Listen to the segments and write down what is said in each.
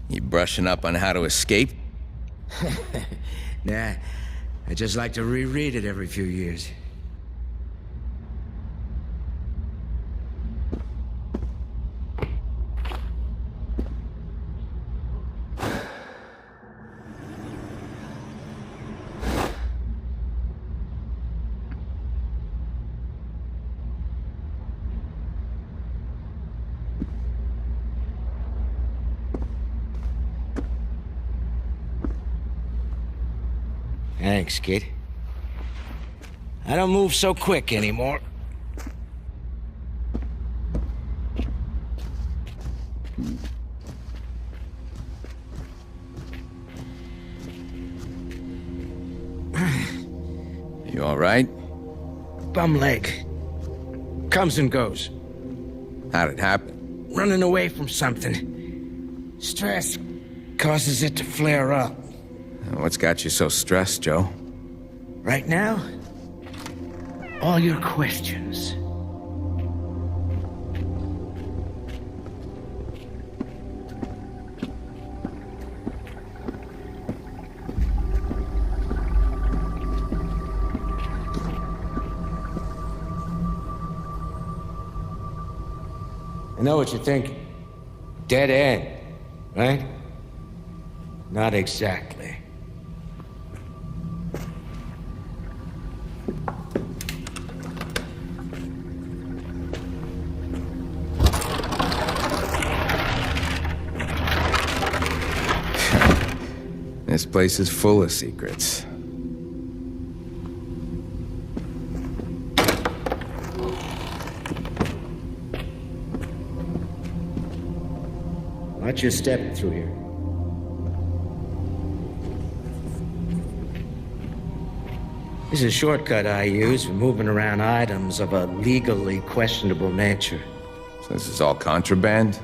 You brushing up on how to escape? Nah, I just like to reread it every few years. Thanks, kid. I don't move so quick anymore. You all right? Bum leg. Comes and goes. How'd it happen? Running away from something. Stress causes it to flare up. What's got you so stressed, Joe? Right now, all your questions. I know what you're thinking. Dead end, right? Not exactly. This place is full of secrets. Watch your step through here. This is a shortcut I use for moving around items of a legally questionable nature. So this is all contraband?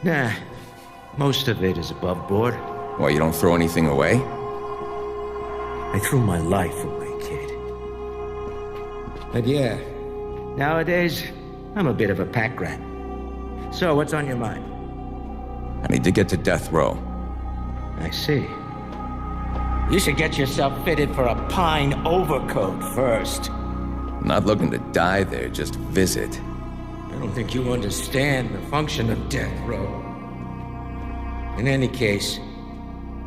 Nah, most of it is above board. Why, you don't throw anything away? I threw my life away, kid. But yeah, nowadays, I'm a bit of a pack rat. So, what's on your mind? I need to get to death row. I see. You should get yourself fitted for a pine overcoat first. I'm not looking to die there, just visit. I don't think you understand the function of death row. In any case,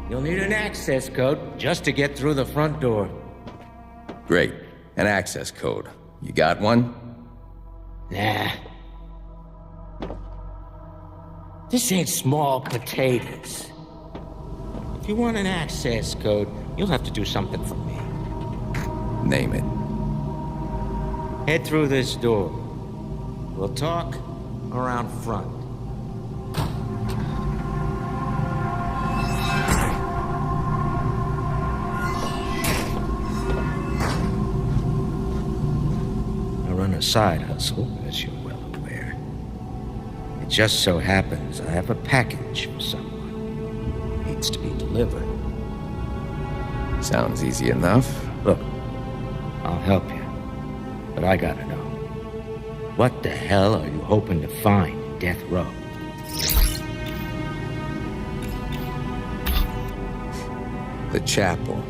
you'll need an access code just to get through the front door. Great. An access code. You got one? Nah. This ain't small potatoes. If you want an access code, you'll have to do something for me. Name it. Head through this door. We'll talk around front. I run a side hustle, as you're well aware. It just so happens I have a package for someone. Needs to be delivered. Sounds easy enough. Look, I'll help you. But I gotta know. What the hell are you hoping to find in Death Row? The chapel.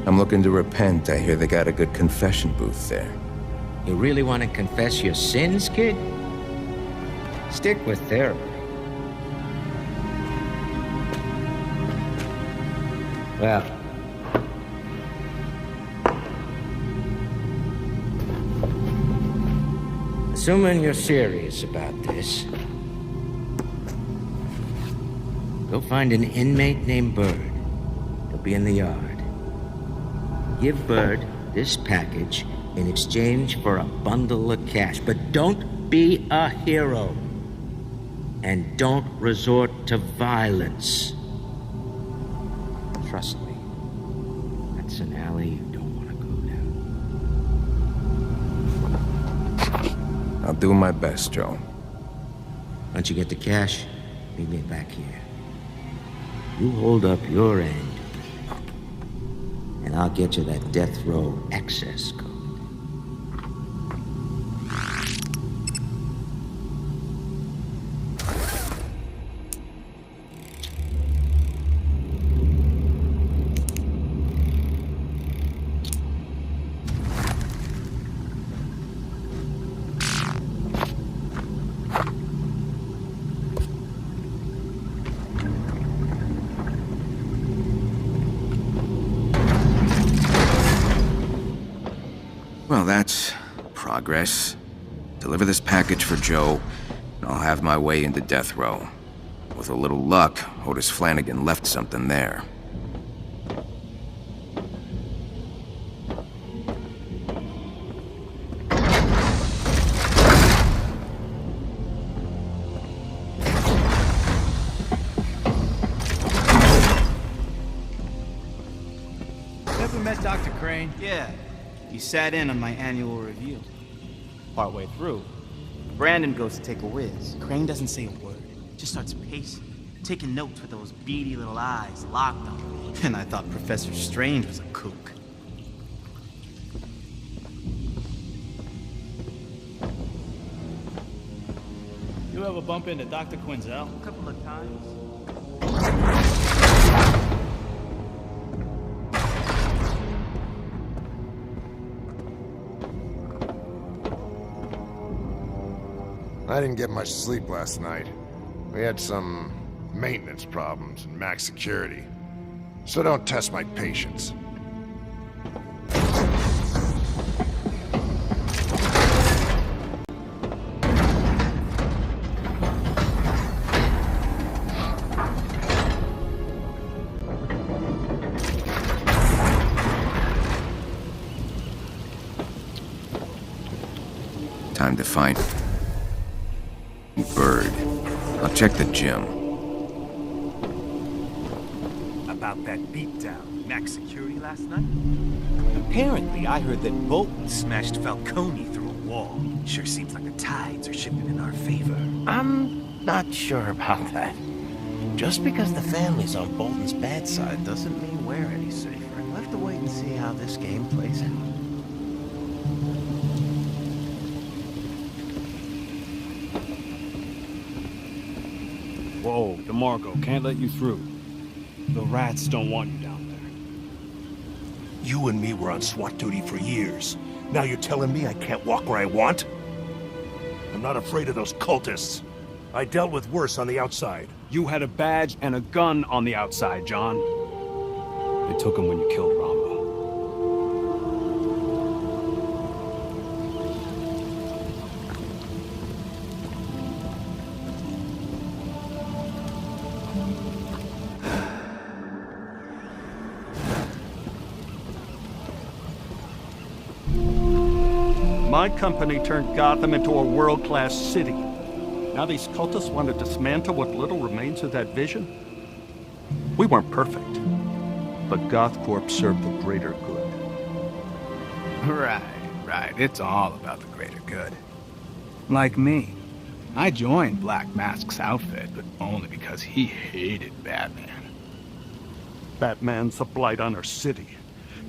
I'm looking to repent. I hear they got a good confession booth there. You really want to confess your sins, kid? Stick with therapy. Well, assuming you're serious about this, go find an inmate named Bird. He'll be in the yard. Give Bird this package in exchange for a bundle of cash, but don't be a hero. And don't resort to violence. Trust me, that's an alley you don't want to go down. I'll do my best, Joe. Once you get the cash, meet me back here. You hold up your end, and I'll get you that death row access code. Well, that's progress. Deliver this package for Joe, and I'll have my way into death row. With a little luck, Otis Flanagan left something there. Ever met Dr. Crane? Yeah, he sat in on my annual review. Partway through. Brandon goes to take a whiz. Crane doesn't say a word, just starts pacing, taking notes with those beady little eyes locked on me. And I thought Professor Strange was a kook. You ever bump into Dr. Quinzel? A couple of times. I didn't get much sleep last night. We had some maintenance problems in max security. So don't test my patience. Time to find Bird. I'll check the gym. About that beatdown, max security last night? Apparently, I heard that Bolton smashed Falcone through a wall. Sure seems like the tides are shifting in our favor. I'm not sure about that. Just because the family's on Bolton's bad side doesn't mean we're any safer. We'll have to wait and see how this game plays out. Whoa, DeMarco, can't let you through. The rats don't want you down there. You and me were on SWAT duty for years. Now you're telling me I can't walk where I want? I'm not afraid of those cultists. I dealt with worse on the outside. You had a badge and a gun on the outside, John. They took him when you killed Rama. My company turned Gotham into a world-class city. Now these cultists want to dismantle what little remains of that vision? We weren't perfect, but GothCorp served the greater good. Right. It's all about the greater good. Like me. I joined Black Mask's outfit, but only because he hated Batman. Batman's a blight on our city,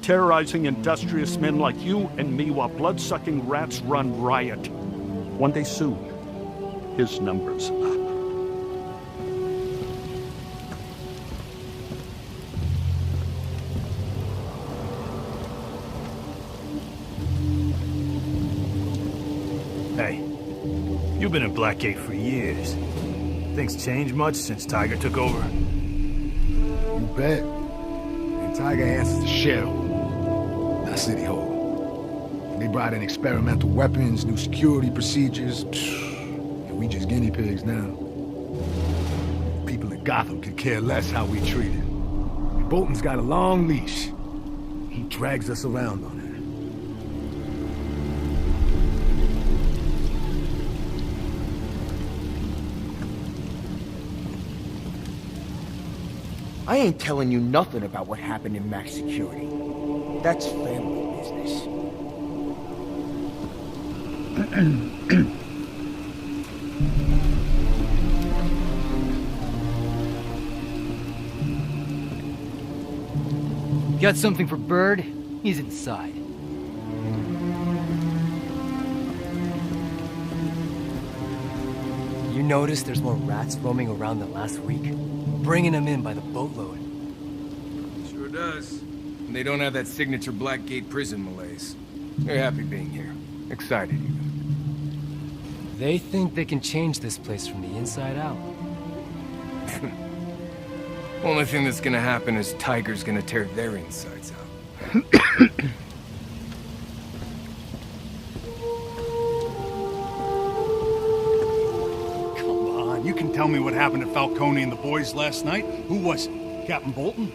terrorizing industrious men like you and me while blood-sucking rats run riot. One day soon, his number's up. Hey, you've been in Blackgate for years. Things changed much since Tiger took over? You bet. And Tiger answers the sheriff, not City Hall. They brought in experimental weapons, new security procedures, and we just guinea pigs now. People in Gotham could care less how we treat it. Bolton's got a long leash. He drags us around on it. I ain't telling you nothing about what happened in Max Security. That's family business. Got something for Bird? He's inside. You notice there's more rats roaming around than last week? Bringing them in by the boatload. Sure does. And they don't have that signature Blackgate prison malaise. They're happy being here. Excited even. They think they can change this place from the inside out. Only thing that's gonna happen is Tiger's gonna tear their insides out. Come on, you can tell me what happened to Falcone and the boys last night. Who was it? Captain Bolton?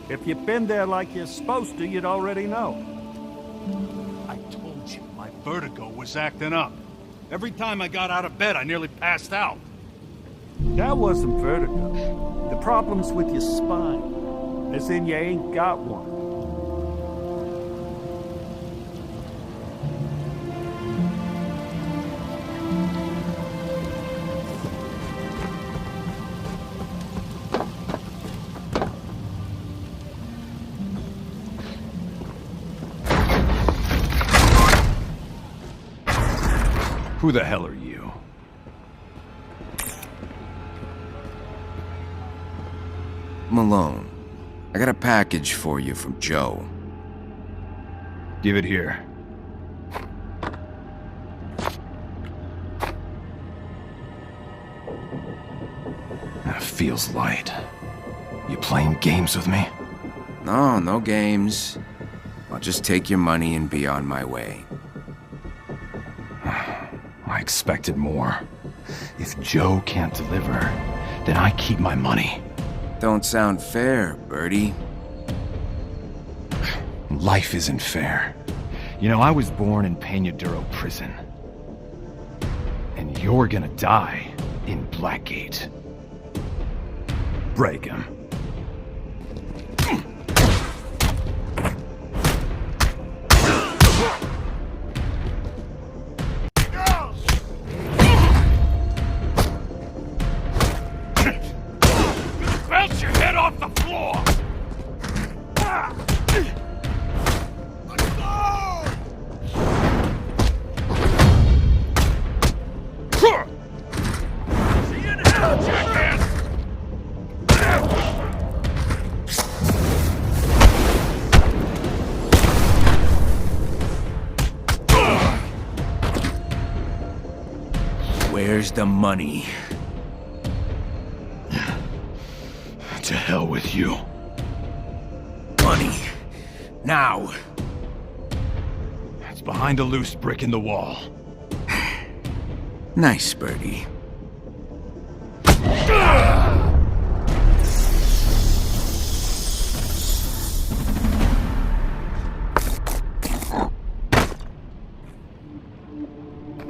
If you'd been there like you're supposed to, you'd already know. I told you, my vertigo was acting up. Every time I got out of bed, I nearly passed out. That wasn't vertigo. The problem's with your spine. As in you ain't got one. Who the hell are you? Malone, I got a package for you from Joe. Give it here. That feels light. You playing games with me? No, no games. I'll just take your money and be on my way. I expected more. If Joe can't deliver, then I keep my money. Don't sound fair, Birdie. Life isn't fair. You know, I was born in Peñadero prison. And you're gonna die in Blackgate. Break him. Bounce your head off the floor! See you in hell, jackass! Where's the money? To hell with you. Money. Now. It's behind a loose brick in the wall. Nice, Birdie.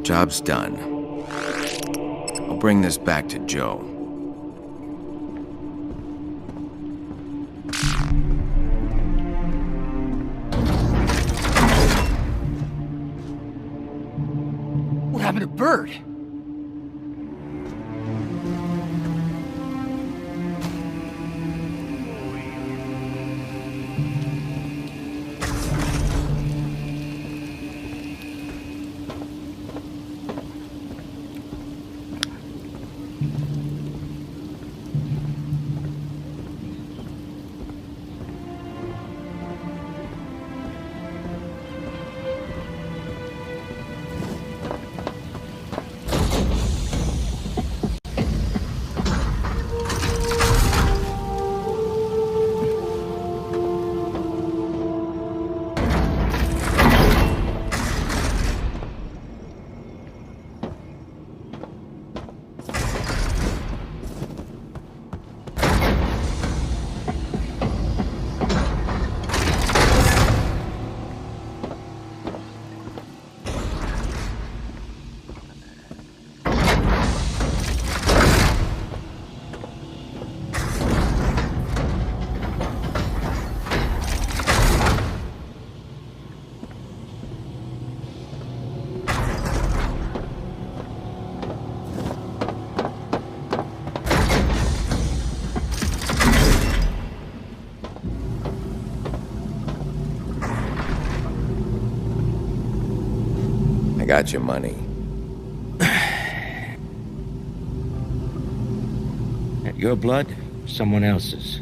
Job's done. I'll bring this back to Joe. What happened to Bird? I got your money. That your blood? Someone else's.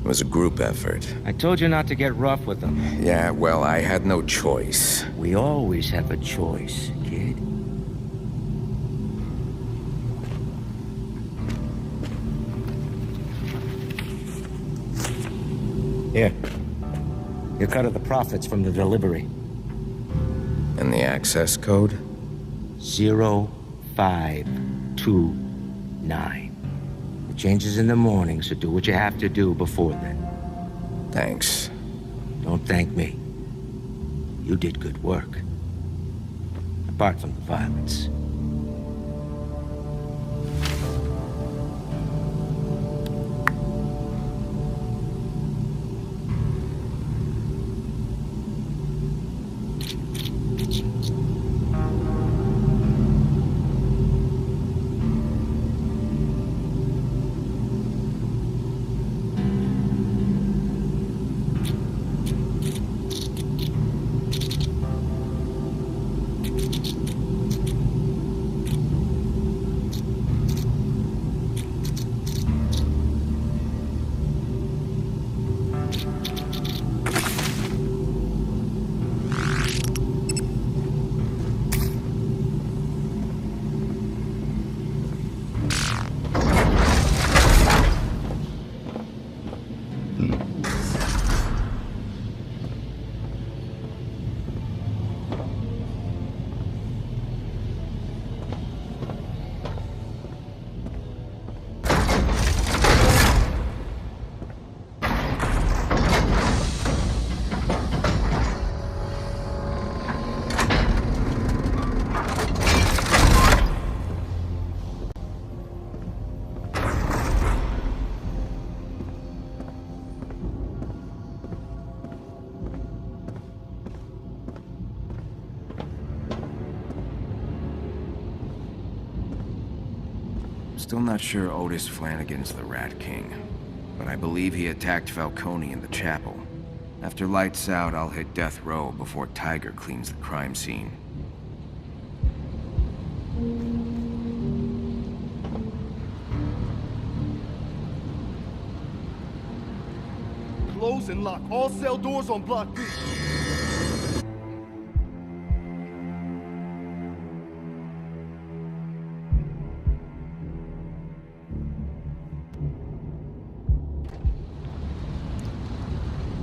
It was a group effort. I told you not to get rough with them. Yeah, well, I had no choice. We always have a choice, kid. Here. Your cut of the profits from the delivery. And the access code? 0529. It changes in the morning, so do what you have to do before then. Thanks. Don't thank me. You did good work. Apart from the violence. Still not sure Otis Flanagan's the Rat King, but I believe he attacked Falcone in the chapel. After lights out, I'll hit death row before Tiger cleans the crime scene. Close and lock all cell doors on Block B.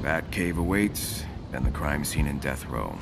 Bat cave awaits, then the crime scene in death row.